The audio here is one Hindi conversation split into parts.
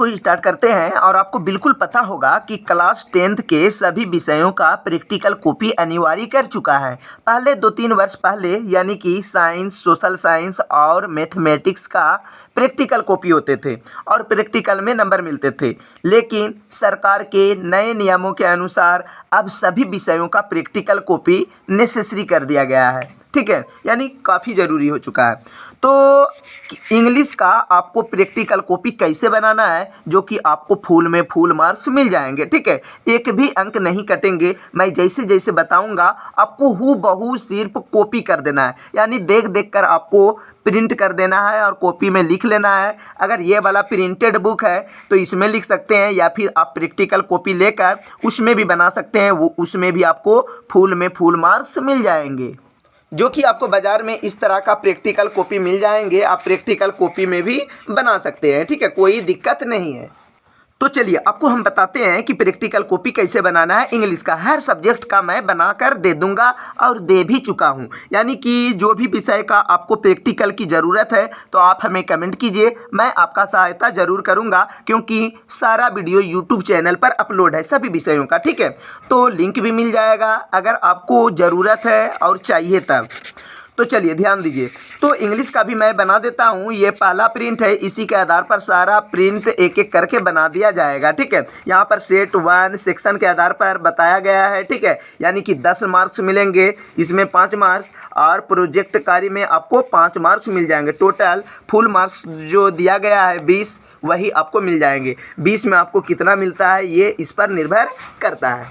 तो स्टार्ट करते हैं। और आपको बिल्कुल पता होगा कि क्लास 10th के सभी विषयों का प्रैक्टिकल कॉपी अनिवार्य कर चुका है। पहले 2-3 वर्ष पहले यानी कि साइंस, सोशल साइंस और मैथमेटिक्स का प्रैक्टिकल कॉपी होते थे और प्रैक्टिकल में नंबर मिलते थे। लेकिन सरकार के नए नियमों के अनुसार अब सभी विषयों का प्रैक्टिकल कॉपी नेसेसरी कर दिया गया है, ठीक है, यानी काफ़ी ज़रूरी हो चुका है। तो इंग्लिश का आपको प्रैक्टिकल कॉपी कैसे बनाना है जो कि आपको फुल में फुल मार्क्स मिल जाएंगे, ठीक है, एक भी अंक नहीं कटेंगे। मैं जैसे जैसे बताऊंगा आपको हूबहू सिर्फ कॉपी कर देना है, यानी देख देख कर आपको प्रिंट कर देना है और कॉपी में लिख लेना है। अगर ये वाला प्रिंटेड बुक है तो इसमें लिख सकते हैं, या फिर आप प्रैक्टिकल कॉपी लेकर उसमें भी बना सकते हैं, वो उसमें भी आपको फुल में फुल मार्क्स मिल जाएंगे, जो कि आपको बाज़ार में इस तरह का प्रैक्टिकल कॉपी मिल जाएंगे। आप प्रैक्टिकल कॉपी में भी बना सकते हैं, ठीक है, कोई दिक्कत नहीं है। तो चलिए आपको हम बताते हैं कि प्रैक्टिकल कॉपी कैसे बनाना है। इंग्लिश का हर सब्जेक्ट का मैं बनाकर दे दूंगा और दे भी चुका हूं, यानी कि जो भी विषय का आपको प्रैक्टिकल की ज़रूरत है तो आप हमें कमेंट कीजिए, मैं आपका सहायता ज़रूर करूंगा, क्योंकि सारा वीडियो यूट्यूब चैनल पर अपलोड है सभी विषयों का, ठीक है। तो लिंक भी मिल जाएगा अगर आपको ज़रूरत है और चाहिए तब। तो चलिए ध्यान दीजिए। तो इंग्लिश का भी मैं बना देता हूँ। ये पहला प्रिंट है, इसी के आधार पर सारा प्रिंट एक एक करके बना दिया जाएगा, ठीक है। यहाँ पर सेट 1 सेक्शन के आधार पर बताया गया है, ठीक है, यानी कि 10 मार्क्स मिलेंगे, इसमें 5 मार्क्स और प्रोजेक्ट कार्य में आपको 5 मार्क्स मिल जाएंगे। टोटल फुल मार्क्स जो दिया गया है 20 वही आपको मिल जाएंगे। 20 में आपको कितना मिलता है ये इस पर निर्भर करता है।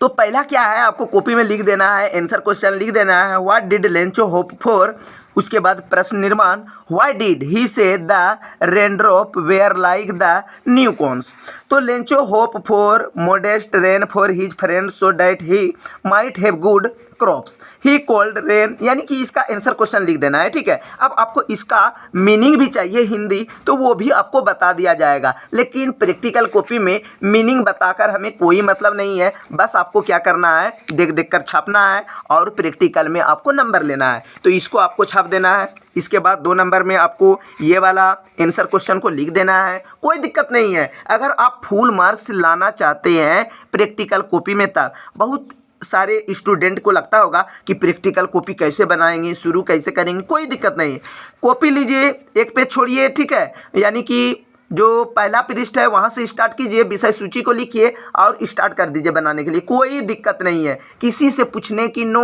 तो पहला क्या है, आपको कॉपी में लिख देना है, आंसर क्वेश्चन लिख देना है, what did Lencho hope for. उसके बाद प्रश्न निर्माण, why did he say the raindrop were like the new corns. तो Lencho hope for modest rain for his friend so that he might have good crops, he called rain, यानी कि इसका आंसर क्वेश्चन लिख देना है, ठीक है। अब आपको इसका मीनिंग भी चाहिए हिंदी, तो वो भी आपको बता दिया जाएगा, लेकिन प्रैक्टिकल कॉपी में मीनिंग बताकर हमें कोई मतलब नहीं है। बस आपको क्या करना है, देख देख कर छापना है और प्रैक्टिकल में आपको नंबर लेना है। तो इसको आपको छाप देना है। इसके बाद 2 नंबर में आपको ये वाला आंसर क्वेश्चन को लिख देना है, कोई दिक्कत नहीं है। अगर आप फुल मार्क्स लाना चाहते हैं प्रैक्टिकल कॉपी में, तब बहुत सारे स्टूडेंट को लगता होगा कि प्रैक्टिकल कॉपी कैसे बनाएंगे, शुरू कैसे करेंगे, कोई दिक्कत नहीं है। कॉपी लीजिए, एक पेज छोड़िए, ठीक है, यानी कि जो पहला पृष्ठ है वहाँ से स्टार्ट कीजिए, विषय सूची को लिखिए और स्टार्ट कर दीजिए बनाने के लिए, कोई दिक्कत नहीं है, किसी से पूछने की नो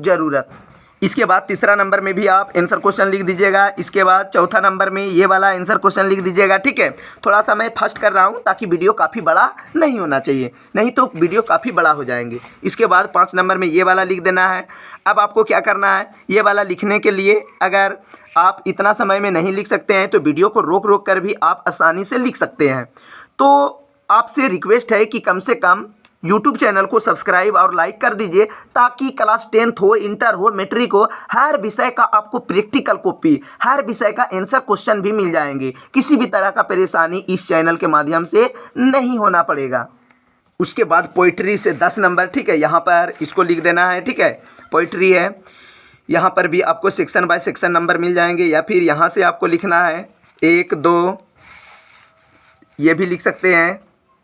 ज़रूरत। इसके बाद 3रा नंबर में भी आप आंसर क्वेश्चन लिख दीजिएगा। इसके बाद 4था नंबर में ये वाला आंसर क्वेश्चन लिख दीजिएगा, ठीक है। थोड़ा सा मैं फास्ट कर रहा हूँ ताकि वीडियो काफ़ी बड़ा नहीं होना चाहिए, नहीं तो वीडियो काफ़ी बड़ा हो जाएंगे। इसके बाद 5 नंबर में ये वाला लिख देना है। अब आपको क्या करना है, ये वाला लिखने के लिए अगर आप इतना समय में नहीं लिख सकते हैं तो वीडियो को रोक रोक कर भी आप आसानी से लिख सकते हैं। तो आपसे रिक्वेस्ट है कि कम से कम यूट्यूब चैनल को सब्सक्राइब और लाइक कर दीजिए, ताकि क्लास 10th हो, इंटर हो, मैट्रिक हो, हर विषय का आपको प्रैक्टिकल कॉपी, हर विषय का आंसर क्वेश्चन भी मिल जाएंगे। किसी भी तरह का परेशानी इस चैनल के माध्यम से नहीं होना पड़ेगा। उसके बाद पोइट्री से 10 नंबर, ठीक है, यहाँ पर इसको लिख देना है, ठीक है। पोइट्री है, यहाँ पर भी आपको सेक्शन बाय सेक्शन नंबर मिल जाएंगे, या फिर यहाँ से आपको लिखना है 1, 2, ये भी लिख सकते हैं।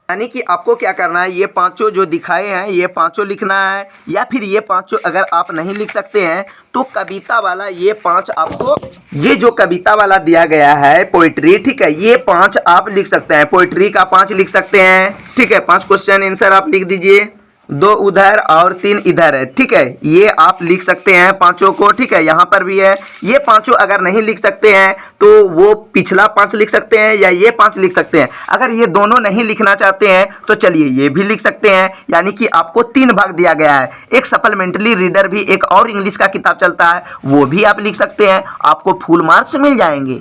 यानी कि आपको क्या करना है, ये 5 जो दिखाए हैं ये 5 लिखना है, या फिर ये 5 अगर आप नहीं लिख सकते हैं तो कविता वाला ये 5 आपको, ये जो कविता वाला दिया गया है पोइट्री, ठीक है, ये 5 आप लिख सकते हैं। पोइट्री का 5 लिख सकते हैं, ठीक है। 5 क्वेश्चन आंसर आप लिख दीजिए, 2 उधर और 3 इधर है, ठीक है, ये आप लिख सकते हैं 5 को, ठीक है। यहाँ पर भी है, ये 5 अगर नहीं लिख सकते हैं तो वो पिछला 5 लिख सकते हैं या ये 5 लिख सकते हैं। अगर ये दोनों नहीं लिखना चाहते हैं तो चलिए ये भी लिख सकते हैं, यानी कि आपको 3 भाग दिया गया है। एक सप्लीमेंट्री रीडर भी एक और इंग्लिश का किताब चलता है, वो भी आप लिख सकते हैं, आपको फुल मार्क्स मिल जाएंगे।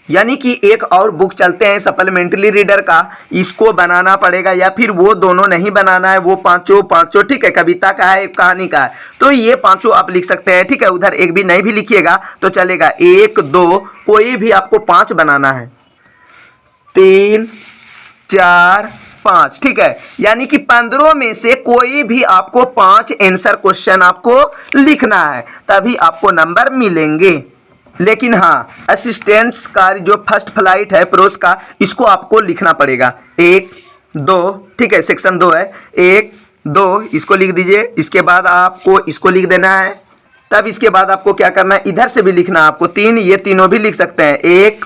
यानी कि एक और बुक चलते हैं सप्लीमेंट्री रीडर का, इसको बनाना पड़ेगा, या फिर वो दोनों नहीं बनाना है, वो 5 ठीक है, कविता का है, कहानी का है, तो ये 5 आप लिख सकते हैं, ठीक है। उधर एक भी नहीं भी लिखिएगा तो चलेगा, 1, 2, कोई भी आपको 5 बनाना है, 3, 4, 5, ठीक है। यानी कि 15 में से कोई भी आपको 5 आंसर क्वेश्चन आपको लिखना है, तभी आपको नंबर मिलेंगे। लेकिन हाँ, असिस्टेंट्स का जो फर्स्ट फ्लाइट है प्रोस का, इसको आपको लिखना पड़ेगा 1 2, ठीक है, सेक्शन 2 है 1 2, इसको लिख दीजिए। इसके बाद आपको इसको लिख देना है। तब इसके बाद आपको क्या करना है, इधर से भी लिखना है आपको 3, ये तीनों भी लिख सकते हैं 1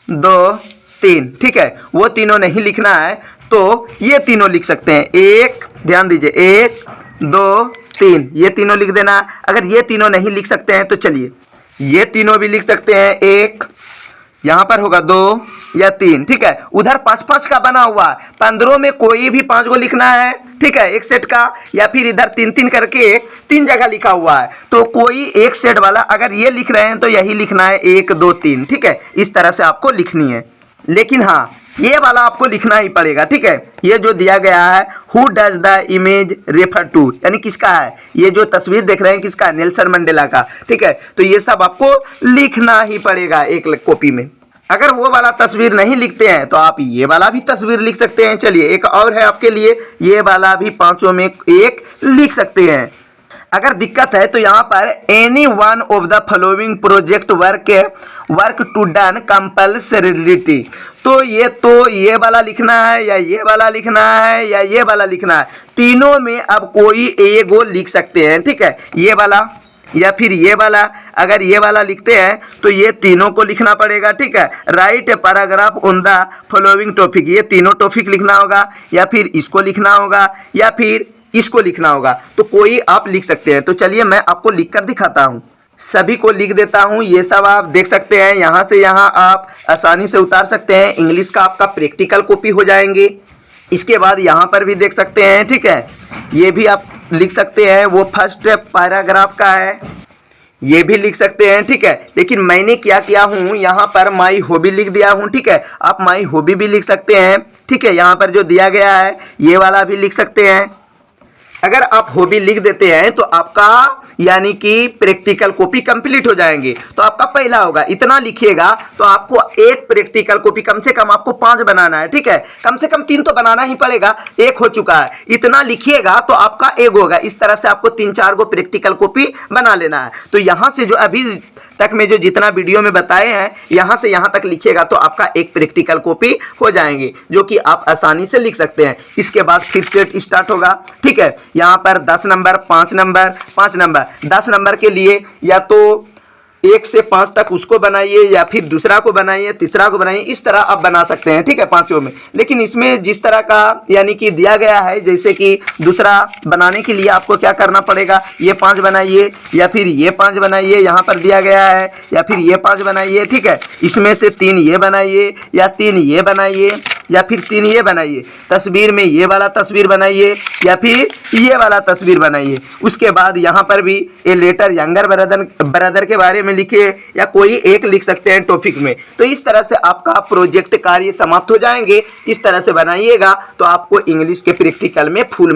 2 3, ठीक है। वो तीनों नहीं लिखना है तो ये तीनों लिख सकते हैं 1, ध्यान दीजिए 1 2 3, ये तीनों लिख देना। अगर ये तीनों नहीं लिख सकते हैं तो चलिए ये तीनों भी लिख सकते हैं 1, यहाँ पर होगा 2 या 3, ठीक है। उधर 5-5 का बना हुआ है, 15 में कोई भी 5 को लिखना है, ठीक है, एक सेट का, या फिर इधर 3-3 करके 3 जगह लिखा हुआ है, तो कोई एक सेट वाला अगर ये लिख रहे हैं तो यही लिखना है 1 2 3, ठीक है। इस तरह से आपको लिखनी है। लेकिन हाँ, ये वाला आपको लिखना ही पड़ेगा, ठीक है। ये जो दिया गया है, who does the image refer to, यानी किसका है, ये जो तस्वीर देख रहे हैं किसका, नेल्सन मंडेला का, ठीक है। तो ये सब आपको लिखना ही पड़ेगा एक कॉपी में। अगर वो वाला तस्वीर नहीं लिखते हैं तो आप ये वाला भी तस्वीर लिख सकते हैं। चलिए एक और है आपके लिए, ये वाला भी 5 में एक लिख सकते हैं। अगर दिक्कत है तो यहाँ पर any one of the following project work to done compulsorily, तो ये वाला लिखना है या ये वाला लिखना है या ये वाला लिखना है, तीनों में अब कोई एक लिख सकते हैं, ठीक है। ये वाला या फिर ये वाला, अगर ये वाला लिखते हैं तो ये तीनों को लिखना पड़ेगा, ठीक है। Right a paragraph on the following topic, ये तीनों टॉपिक लिखना होगा, या फिर इसको लिखना होगा, या फिर इसको लिखना होगा, तो कोई आप लिख सकते हैं। तो चलिए मैं आपको लिख कर दिखाता हूँ, सभी को लिख देता हूँ। ये सब आप देख सकते हैं, यहाँ से यहाँ आप आसानी से उतार सकते हैं। इंग्लिश का आपका प्रैक्टिकल कॉपी हो जाएंगे। इसके बाद यहाँ पर भी देख सकते हैं, ठीक है, ये भी आप लिख सकते हैं, वो फर्स्ट पैराग्राफ का है, ये भी लिख सकते हैं, ठीक है। लेकिन मैंने क्या किया हूँ, यहाँ पर माई हॉबी लिख दिया हूँ, ठीक है। आप माई हॉबी भी लिख सकते हैं, ठीक है। यहाँ पर जो दिया गया है ये वाला भी लिख सकते हैं। अगर आप हॉबी लिख देते हैं तो आपका यानी कि प्रैक्टिकल कॉपी कंप्लीट हो जाएंगे। तो आपका पहला होगा, इतना लिखिएगा तो आपको एक प्रैक्टिकल कॉपी कम से कम आपको 5 बनाना है, ठीक है। कम से कम 3 तो बनाना ही पड़ेगा, 1 हो चुका है। इतना लिखिएगा तो आपका 1 होगा। इस तरह से आपको 3-4 गो प्रैक्टिकल कॉपी बना लेना है। तो यहाँ से जो अभी तक में जो जितना वीडियो में बताए हैं, यहाँ से यहाँ तक लिखिएगा तो आपका एक प्रैक्टिकल कॉपी हो जाएंगे, जो कि आप आसानी से लिख सकते हैं। इसके बाद फिर सेट स्टार्ट होगा, ठीक है। यहाँ पर 10 नंबर 5 नंबर 5 नंबर 10 नंबर के लिए या तो 1 से 5 तक उसको बनाइए, या फिर दूसरा को बनाइए, तीसरा को बनाइए, इस तरह आप बना सकते हैं, ठीक है, 5 में। लेकिन इसमें जिस तरह का यानी कि दिया गया है, जैसे कि दूसरा बनाने के लिए आपको क्या करना पड़ेगा, ये 5 बनाइए या फिर ये 5 बनाइए, यहाँ पर दिया गया है, या फिर ये 5 बनाइए, ठीक है। इसमें से 3 ये बनाइए, या 3 ये बनाइए, या फिर 3 ये बनाइए। तस्वीर में ये वाला तस्वीर बनाइए या फिर ये वाला तस्वीर बनाइए। उसके बाद यहाँ पर भी ए लेटर यंगर ब्रदर के बारे में लिखे, या कोई एक लिख सकते हैं टॉपिक में। तो इस तरह से आपका प्रोजेक्ट कार्य समाप्त हो जाएंगे। इस तरह से बनाइएगा तो आपको इंग्लिश के प्रैक्टिकल में फुल